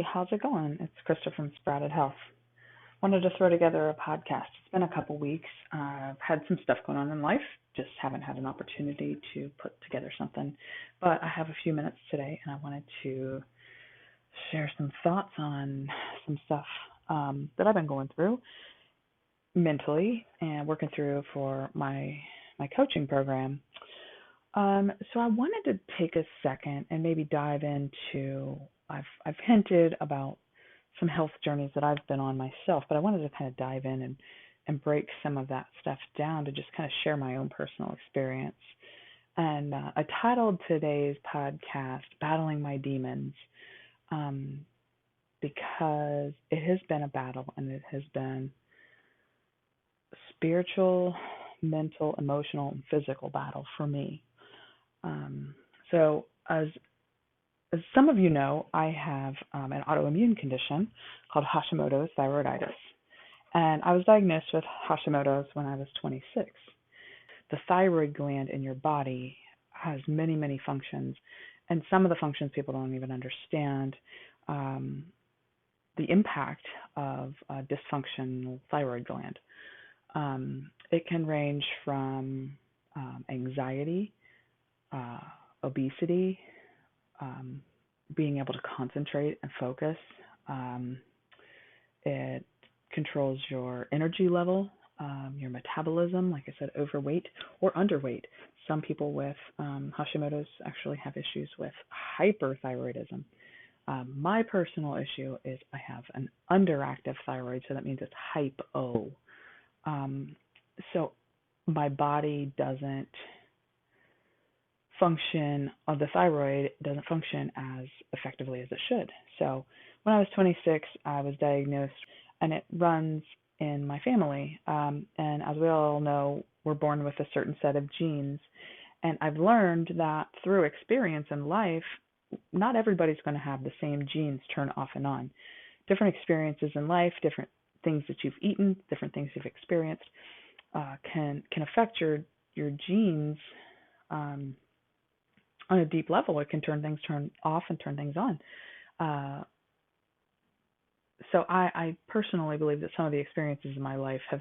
Hey, how's it going? It's Krista from Sprouted Health. Wanted to throw together a podcast. It's been a couple weeks. I've had some stuff going on in life, just haven't had an opportunity to put together something. But I have a few minutes today, and I wanted to share some thoughts on some stuff that I've been going through mentally and working through for my coaching program. So I wanted to take a second and maybe dive into. I've hinted about some health journeys that I've been on myself, but I wanted to kind of dive in and break some of that stuff down to just kind of share my own personal experience. And I titled today's podcast "Battling My Demons," um, because it has been a battle, and it has been spiritual, mental, emotional, and physical battle for me. Um, so, as some of you know, I have an autoimmune condition called Hashimoto's thyroiditis. And I was diagnosed with Hashimoto's when I was 26. The thyroid gland in your body has many, many functions, and some of the functions people don't even understand. Um, the impact of a dysfunctional thyroid gland. It can range from anxiety, uh, obesity, um, being able to concentrate and focus. Um, it controls your energy level, your metabolism, like I said, overweight or underweight. Some people with Hashimoto's actually have issues with hyperthyroidism. My personal issue is I have an underactive thyroid, so that means it's hypo. Um, so my body doesn't function of the thyroid doesn't function as effectively as it should. So when I was 26, I was diagnosed, and it runs in my family. And as we all know, we're born with a certain set of genes. And I've learned that through experience in life, not everybody's going to have the same genes turn off and on. Different experiences in life, different things that you've eaten, different things you've experienced can affect your genes. On a deep level, it can turn off and turn things on. Uh, so I personally believe that some of the experiences in my life have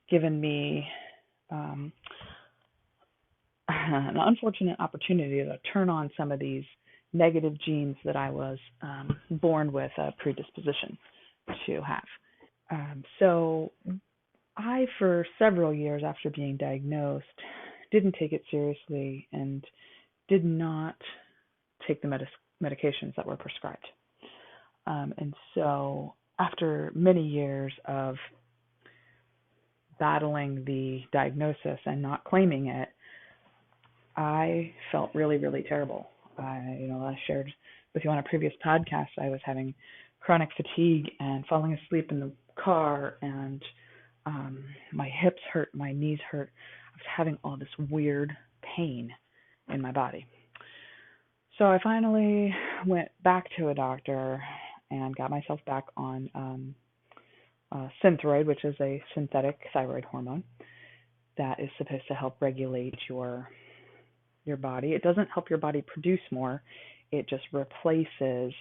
given me um, an unfortunate opportunity to turn on some of these negative genes that I was born with a predisposition to have. So I, for several years after being diagnosed, didn't take it seriously and did not take the medications that were prescribed. And so after many years of battling the diagnosis and not claiming it, I felt really, really terrible. I shared with you on a previous podcast, I was having chronic fatigue and falling asleep in the car, and my hips hurt, my knees hurt. I was having all this weird pain in my body. So I finally went back to a doctor and got myself back on Synthroid, which is a synthetic thyroid hormone that is supposed to help regulate your body. It doesn't help your body produce more. It just replaces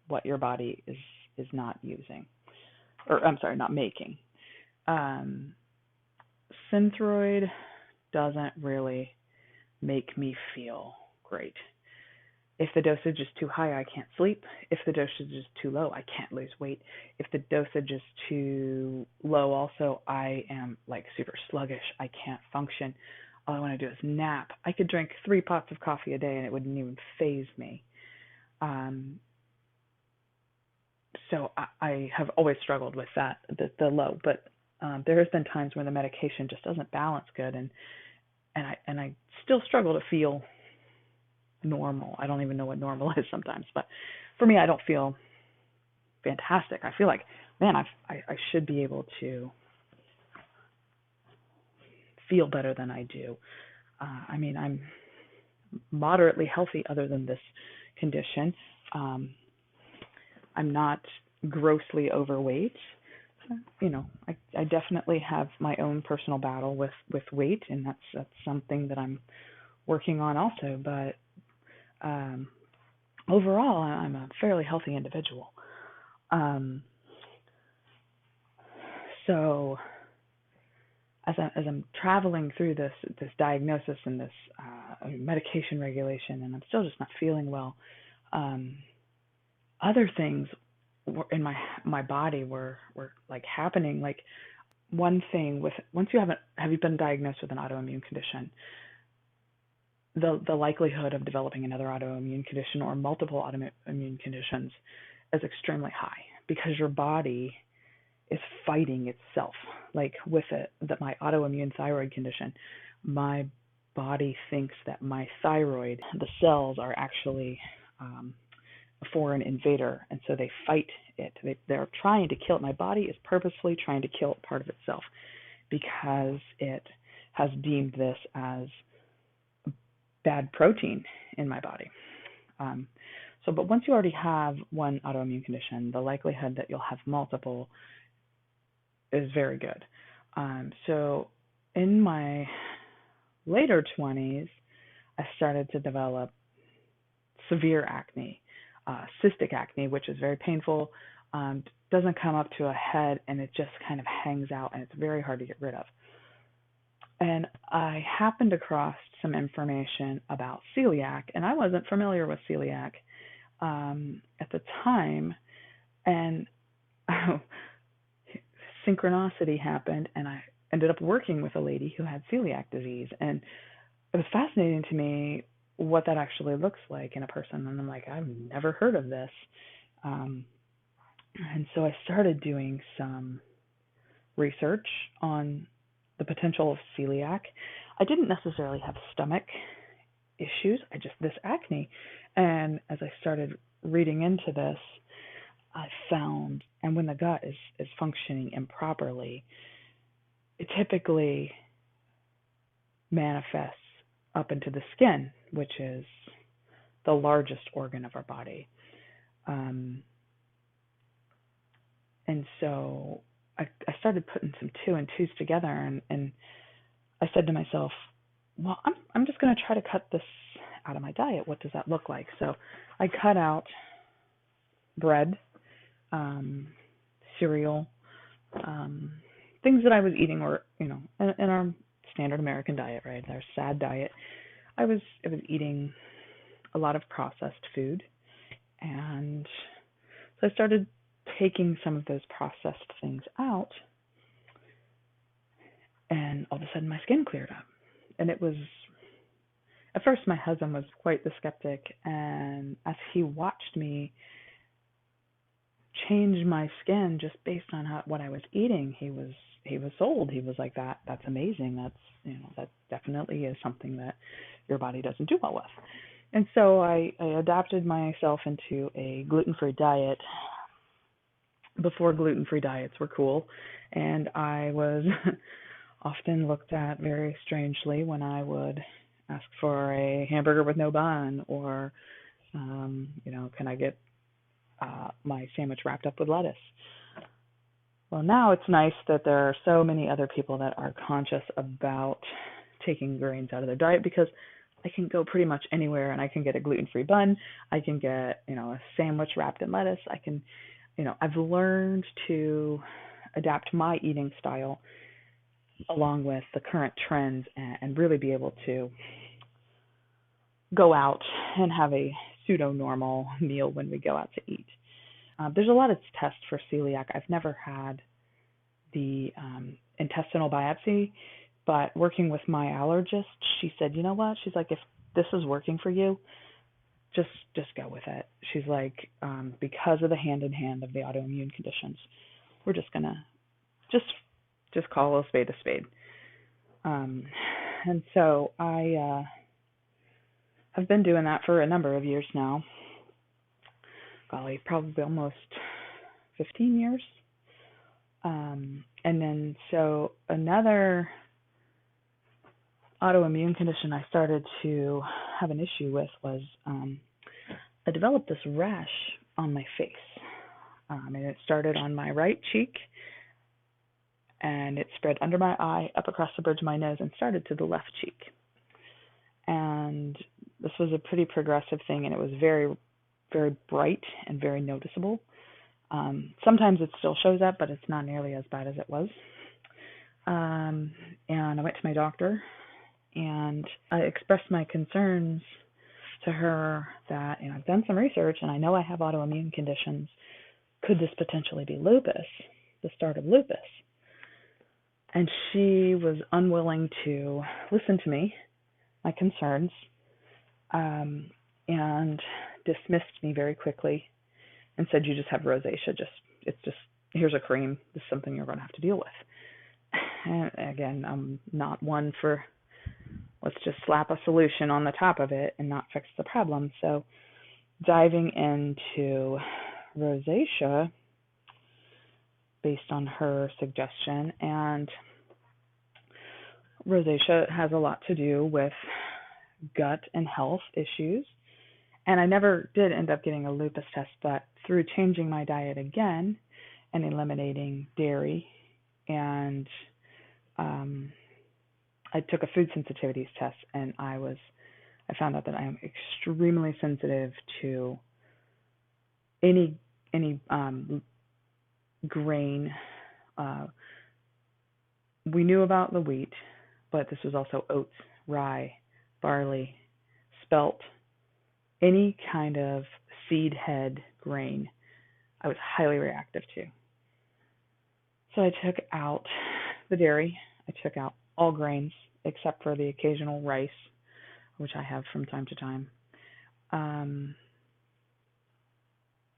what your body is not using, or I'm sorry, not making. Um, Synthroid doesn't really make me feel great. If the dosage is too high, I can't sleep. If the dosage is too low, I can't lose weight. If the dosage is too low, also, I am like super sluggish. I can't function. All I want to do is nap. I could drink 3 pots of coffee a day and it wouldn't even faze me. So I have always struggled with that, the low. But there has been times when the medication just doesn't balance good, and I still struggle to feel normal. I don't even know what normal is sometimes, but for me, I don't feel fantastic. I feel like, man, I should be able to feel better than I do. I mean, I'm moderately healthy other than this condition. I'm not grossly overweight. I definitely have my own personal battle with weight, and that's something that I'm working on also. But overall, I'm a fairly healthy individual. Um, so as I'm traveling through this diagnosis and this medication regulation, and I'm still just not feeling well, um, other things were in my body were like happening. Like one thing with once you have you been diagnosed with an autoimmune condition, the likelihood of developing another autoimmune condition or multiple autoimmune conditions is extremely high because your body is fighting itself. Like with my autoimmune thyroid condition, my body thinks that my thyroid, the cells are actually a foreign invader, and so they fight it. They're trying to kill it. My body is purposefully trying to kill part of itself because it has deemed this as bad protein in my body. Um, but once you already have one autoimmune condition, the likelihood that you'll have multiple is very good. So in my later 20s, I started to develop severe acne, cystic acne, which is very painful, doesn't come up to a head, and it just kind of hangs out, and it's very hard to get rid of. And I happened across some information about celiac, and I wasn't familiar with celiac at the time, and synchronicity happened, and I ended up working with a lady who had celiac disease, and it was fascinating to me what that actually looks like in a person. And I'm like, I've never heard of this. And so I started doing some research on the potential of celiac. I didn't necessarily have stomach issues, I just this acne. And as I started reading into this, I found, and when the gut is functioning improperly, it typically manifests up into the skin, which is the largest organ of our body. And so I started putting some two and twos together, and I said to myself, well, I'm just going to try to cut this out of my diet. What does that look like? So I cut out bread, cereal, things that I was eating were, in our standard American diet, right? Our SAD diet. I was eating a lot of processed food, and so I started taking some of those processed things out, and all of a sudden my skin cleared up. And it was, at first my husband was quite the skeptic, and as he watched me change my skin just based on what I was eating, he was sold. He was like, that's amazing. That definitely is something that your body doesn't do well with. And so I adapted myself into a gluten-free diet before gluten-free diets were cool, and I was often looked at very strangely when I would ask for a hamburger with no bun, or can I get my sandwich wrapped up with lettuce? Well, now it's nice that there are so many other people that are conscious about taking grains out of their diet, because I can go pretty much anywhere and I can get a gluten-free bun. I can get, a sandwich wrapped in lettuce. I can, I've learned to adapt my eating style along with the current trends and really be able to go out and have a pseudo-normal meal when we go out to eat. There's a lot of tests for celiac. I've never had the intestinal biopsy, but working with my allergist, she said, you know what? She's like, if this is working for you, just go with it. She's like, because of the hand in hand of the autoimmune conditions, we're just gonna just call a spade a spade. And so I have been doing that for a number of years now. Golly, probably almost 15 years. And then so another autoimmune condition I started to have an issue with was I developed this rash on my face. And it started on my right cheek, and it spread under my eye, up across the bridge of my nose, and started to the left cheek. And this was a pretty progressive thing, and it was very, very bright and very noticeable. Sometimes it still shows up, but it's not nearly as bad as it was. And I went to my doctor and I expressed my concerns to her that, I've done some research and I know I have autoimmune conditions. Could this potentially be lupus, the start of lupus? And she was unwilling to listen to me, my concerns, and dismissed me very quickly and said, "You just have rosacea. Here's a cream. This is something you're going to have to deal with." And again, I'm not one for let's just slap a solution on the top of it and not fix the problem. So diving into rosacea based on her suggestion, and rosacea has a lot to do with gut and health issues. And I never did end up getting a lupus test, but through changing my diet again and eliminating dairy, and I took a food sensitivities test, and I found out that I am extremely sensitive to any grain. We knew about the wheat, but this was also oats, rye, barley, spelt, any kind of seed head grain I was highly reactive to. So I took out the dairy. I took out all grains except for the occasional rice, which I have from time to time.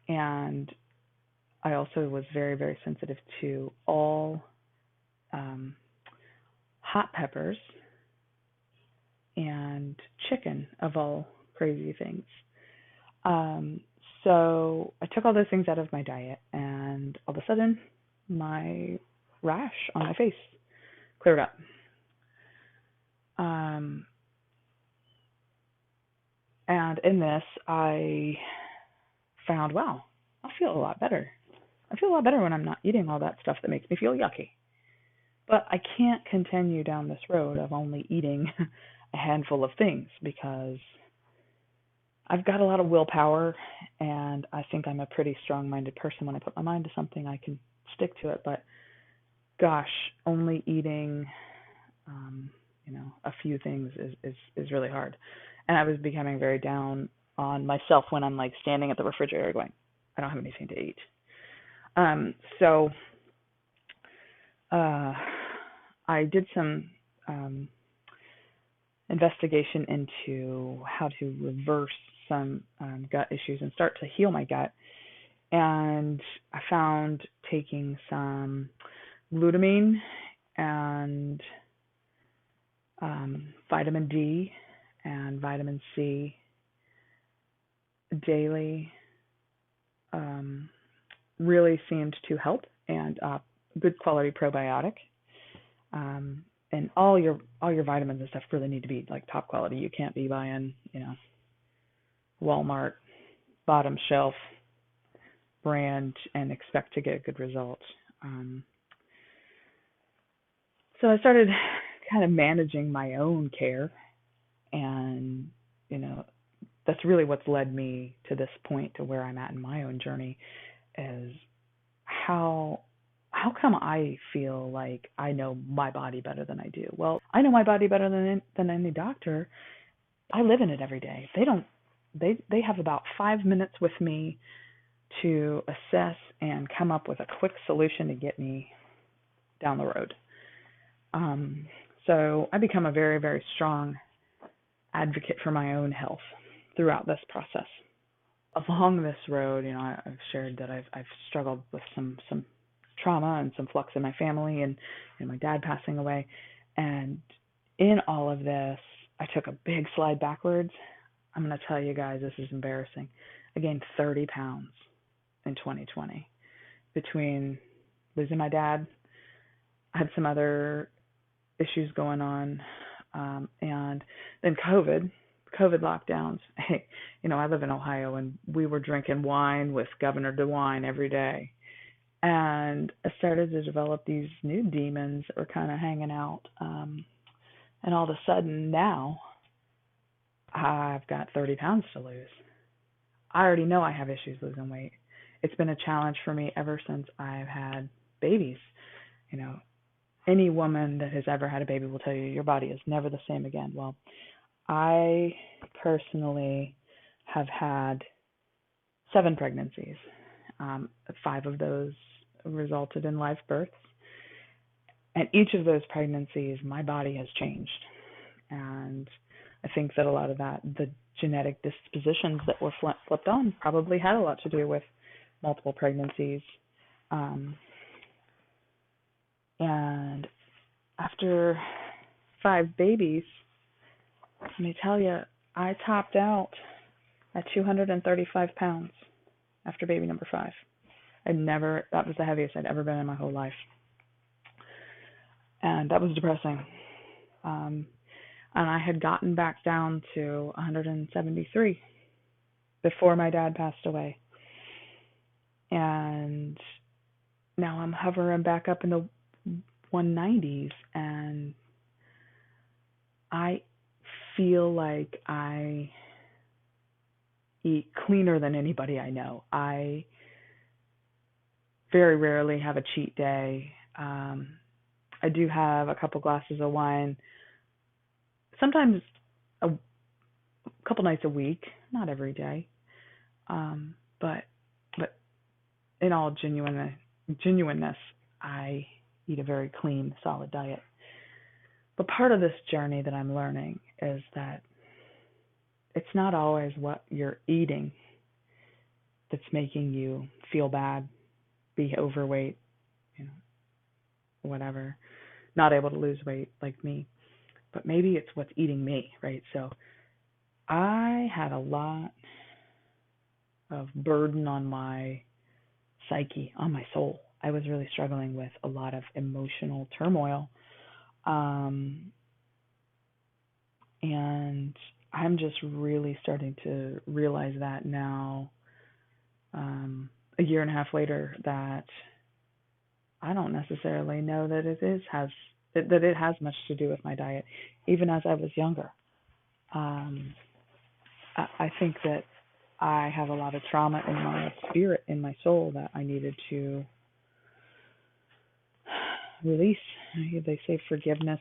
And I also was very, very sensitive to all hot peppers and chicken, of all crazy things. So I took all those things out of my diet, and all of a sudden, my rash on my face cleared up. And in this, I found, wow, I feel a lot better. I feel a lot better when I'm not eating all that stuff that makes me feel yucky. But I can't continue down this road of only eating a handful of things, because I've got a lot of willpower, and I think I'm a pretty strong-minded person. When I put my mind to something, I can stick to it. But gosh, only eating, a few things is really hard. And I was becoming very down on myself when I'm like standing at the refrigerator going, I don't have anything to eat. So I did some investigation into how to reverse some gut issues and start to heal my gut. And I found taking some glutamine and vitamin D and vitamin C daily really seemed to help, and good quality probiotic. And all your vitamins and stuff really need to be like top quality. You can't be buying, Walmart bottom shelf brand and expect to get good results. So I started kind of managing my own care, and that's really what's led me to this point, to where I'm at in my own journey, is how come I feel like I know my body better than I do? Well, I know my body better than any doctor. I live in it every day. They have about 5 minutes with me to assess and come up with a quick solution to get me down the road. So I become a very, very strong advocate for my own health throughout this process. Along this road, I've shared that I've struggled with some trauma and some flux in my family, and my dad passing away. And in all of this, I took a big slide backwards. I'm going to tell you guys, this is embarrassing. I gained 30 pounds in 2020 between losing my dad. I had some other issues going on, and then COVID lockdowns. Hey, I live in Ohio, and we were drinking wine with Governor DeWine every day. And I started to develop these new demons that were kind of hanging out. And all of a sudden now, I've got 30 pounds to lose. I already know I have issues losing weight. it's been a challenge for me ever since I've had babies. You know, any woman that has ever had a baby will tell you your body is never the same again. Well, I personally have had 7 pregnancies. 5 of those resulted in live births. And each of those pregnancies, my body has changed. And I think that a lot of that, the genetic dispositions that were flipped on, probably had a lot to do with multiple pregnancies. Um, and after 5 babies, let me tell you, I topped out at 235 pounds after baby number 5. That was the heaviest I'd ever been in my whole life. And that was depressing. And I had gotten back down to 173 before my dad passed away. And now I'm hovering back up in the 190s, and I feel like I eat cleaner than anybody I know. I very rarely have a cheat day. I do have a couple glasses of wine, sometimes a couple nights a week, not every day. But in all genuineness, I eat a very clean, solid diet. But part of this journey that I'm learning is that it's not always what you're eating that's making you feel bad, be overweight, whatever, not able to lose weight like me. But maybe it's what's eating me, right? So I had a lot of burden on my psyche, on my soul. I was really struggling with a lot of emotional turmoil. And I'm just really starting to realize that now, a year and a half later, that I don't necessarily know that it has much to do with my diet, even as I was younger. I think that I have a lot of trauma in my spirit, in my soul, that I needed to release. They say forgiveness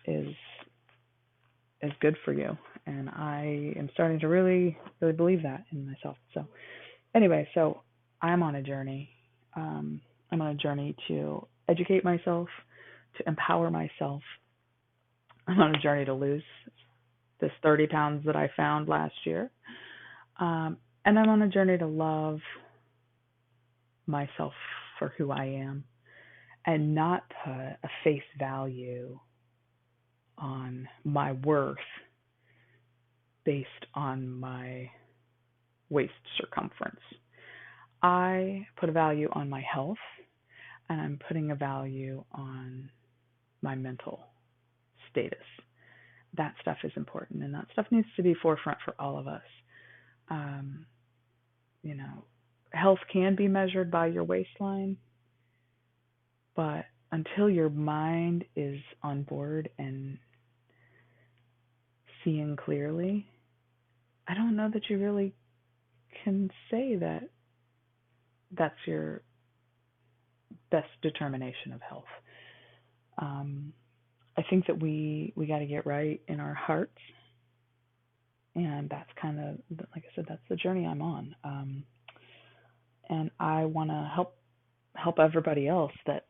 is good for you, and I am starting to really, really believe that in myself. So, anyway, so I'm on a journey. I'm on a journey to educate myself, to empower myself. I'm on a journey to lose this 30 pounds that I found last year. And I'm on a journey to love myself for who I am and not put a face value on my worth based on my waist circumference. I put a value on my health, and I'm putting a value on my mental status. That stuff is important, and that stuff needs to be forefront for all of us. Health can be measured by your waistline, but until your mind is on board and seeing clearly, I don't know that you really can say that that's your best determination of health. I think that we got to get right in our hearts, and that's kind of, like I said, that's the journey I'm on. And I want to help everybody else that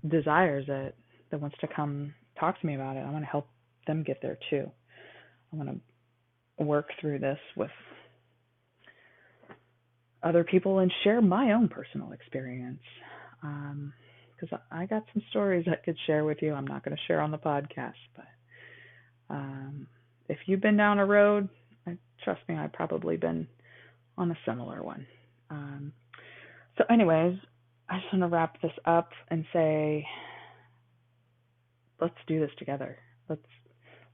desires it, that wants to come talk to me about it. I want to help them get there too. I want to work through this with other people and share my own personal experience. Because I got some stories I could share with you. I'm not going to share on the podcast, but if you've been down a road, trust me, I've probably been on a similar one. So anyways, I just want to wrap this up and say, let's do this together.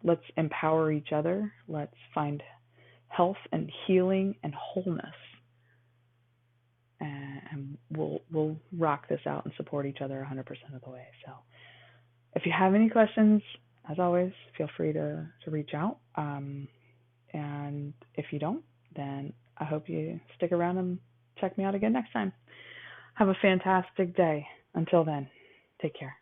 Let's empower each other. Let's find health and healing and wholeness, and we'll rock this out and support each other 100% of the way. So, if you have any questions, as always, feel free to reach out. And if you don't, then I hope you stick around and check me out again next time. Have a fantastic day. Until then, take care.